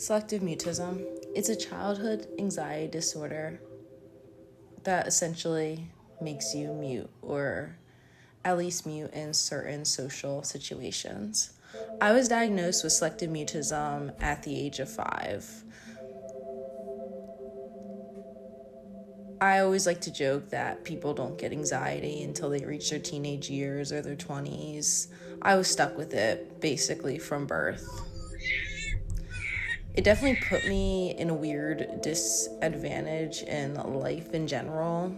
Selective mutism. It's a childhood anxiety disorder that essentially makes you mute, or at least mute in certain social situations. I was diagnosed with selective mutism at the age of 5. I always like to joke that people don't get anxiety until they reach their teenage years or their 20s. I was stuck with it basically from birth. It definitely put me in a weird disadvantage in life in general.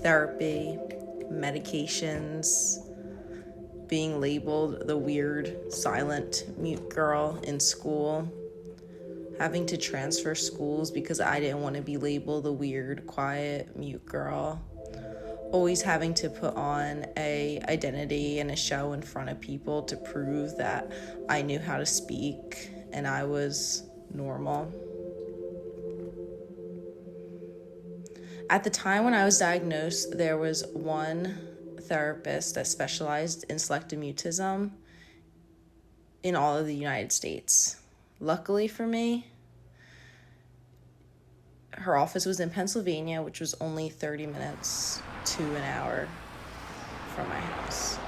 Therapy, medications, being labeled the weird, silent, mute girl in school, having to transfer schools because I didn't want to be labeled the weird, quiet, mute girl, always having to put on a identity and a show in front of people to prove that I knew how to speak and I was normal. At the time when I was diagnosed, there was one therapist that specialized in selective mutism in all of the United States. Luckily for me, her office was in Pennsylvania, which was only 30 minutes to an hour from my house.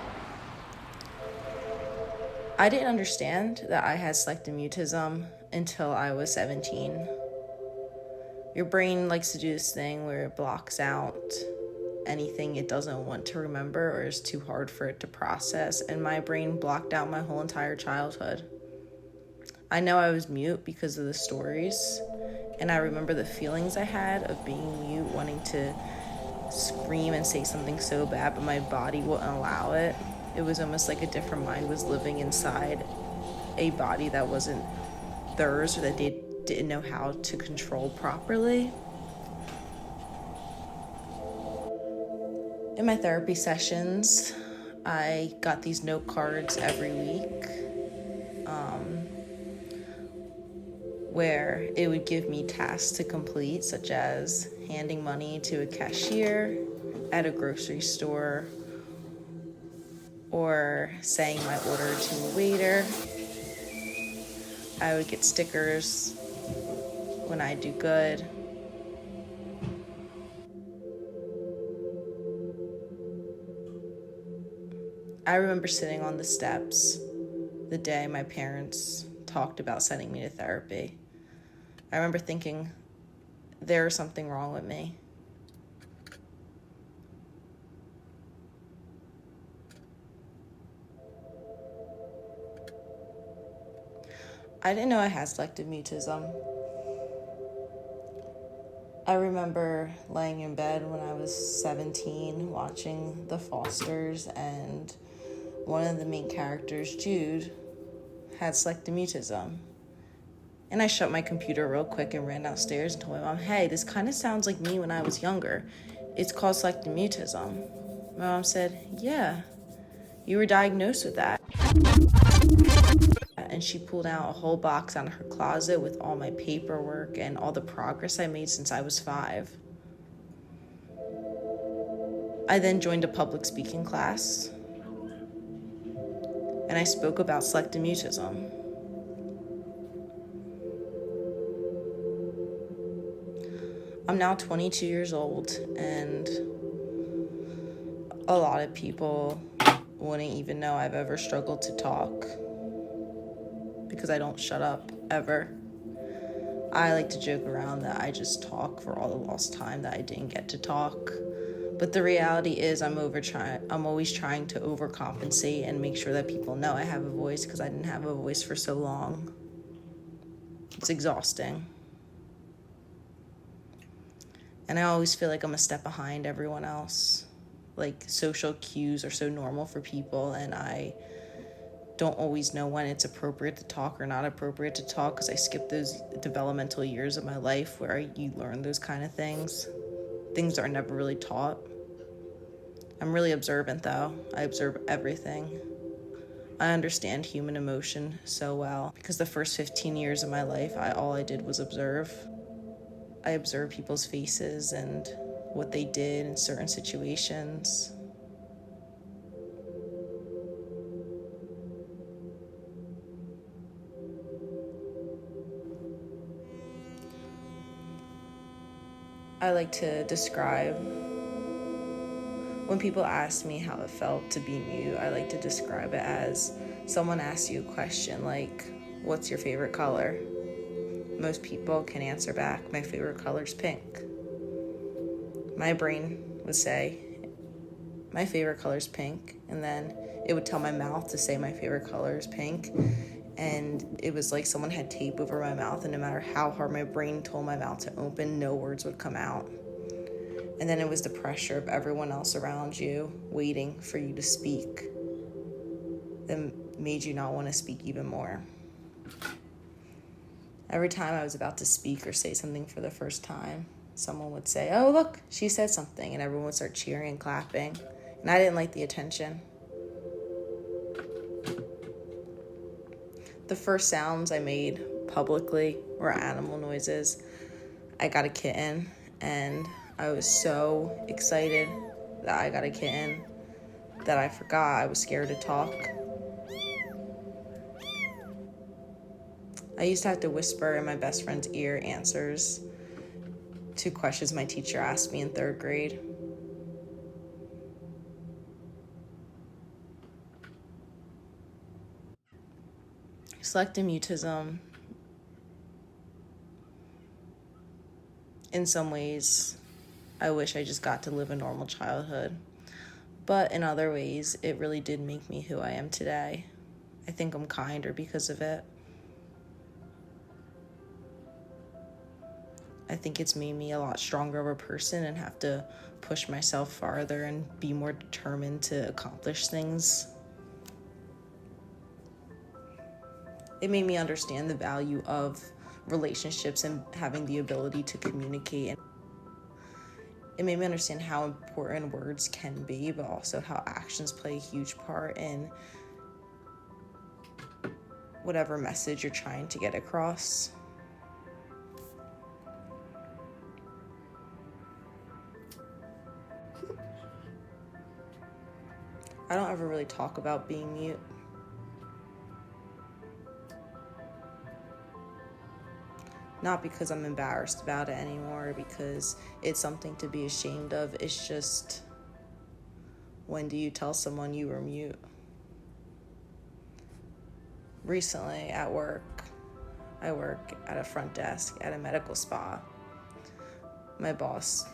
I didn't understand that I had selective mutism until I was 17. Your brain likes to do this thing where it blocks out anything it doesn't want to remember or is too hard for it to process, and my brain blocked out my whole entire childhood. I know I was mute because of the stories, and I remember the feelings I had of being mute, wanting to scream and say something so bad, but my body wouldn't allow it. It was almost like a different mind was living inside a body that wasn't theirs, or that they didn't know how to control properly. In my therapy sessions, I got these note cards every week where it would give me tasks to complete, such as handing money to a cashier at a grocery store, or saying my order to a waiter. I would get stickers when I do good. I remember sitting on the steps the day my parents talked about sending me to therapy. I remember thinking, there's something wrong with me. I didn't know I had selective mutism. I remember laying in bed when I was 17 watching The Fosters, and one of the main characters, Jude, had selective mutism. And I shut my computer real quick and ran downstairs and told my mom, hey, this kind of sounds like me when I was younger. It's called selective mutism. My mom said, yeah, you were diagnosed with that. And she pulled out a whole box out of her closet with all my paperwork and all the progress I made since I was 5. I then joined a public speaking class, and I spoke about selective mutism. I'm now 22 years old, and a lot of people wouldn't even know I've ever struggled to talk because I don't shut up, ever. I like to joke around that I just talk for all the lost time that I didn't get to talk. But the reality is I'm always trying to overcompensate and make sure that people know I have a voice, because I didn't have a voice for so long. It's exhausting. And I always feel like I'm a step behind everyone else. Like, social cues are so normal for people, and I don't always know when it's appropriate to talk or not appropriate to talk, because I skipped those developmental years of my life where you learn those kind of things. Things are never really taught. I'm really observant, though. I observe everything. I understand human emotion so well, because the first 15 years of my life, all I did was observe. I observed people's faces and what they did in certain situations. I like to describe, when people ask me how it felt to be mute, I like to describe it as someone asks you a question like, what's your favorite color? Most people can answer back, my favorite color's pink. My brain would say, my favorite color's pink, and then it would tell my mouth to say my favorite color is pink, and it was like someone had tape over my mouth, and no matter how hard my brain told my mouth to open, no words would come out. And then it was the pressure of everyone else around you waiting for you to speak that made you not want to speak even more. Every time I was about to speak or say something for the first time, someone would say, oh, look, she said something, and everyone would start cheering and clapping. And I didn't like the attention. The first sounds I made publicly were animal noises. I got a kitten, and I was so excited that I got a kitten that I forgot I was scared to talk. I used to have to whisper in my best friend's ear answers to questions my teacher asked me in 3rd grade. Selective mutism, in some ways, I wish I just got to live a normal childhood. But in other ways, it really did make me who I am today. I think I'm kinder because of it. I think it's made me a lot stronger of a person and have to push myself farther and be more determined to accomplish things. It made me understand the value of relationships and having the ability to communicate. It made me understand how important words can be, but also how actions play a huge part in whatever message you're trying to get across. I don't ever really talk about being mute. Not because I'm embarrassed about it anymore, because it's something to be ashamed of. It's just, when do you tell someone you were mute? Recently at work, I work at a front desk at a medical spa. My boss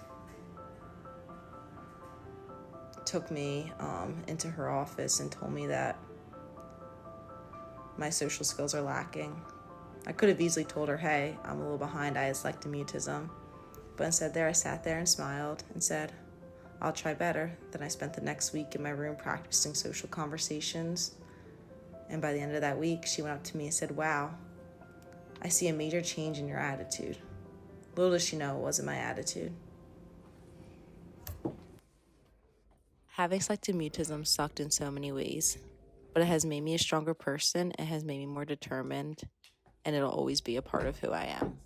took me into her office and told me that my social skills are lacking. I could have easily told her, hey, I'm a little behind, I have selective mutism. But instead I sat there and smiled and said, I'll try better. Then I spent the next week in my room practicing social conversations. And by the end of that week, she went up to me and said, wow, I see a major change in your attitude. Little does she know it wasn't my attitude. Having selective mutism sucked in so many ways, but it has made me a stronger person, it has made me more determined, and it'll always be a part of who I am.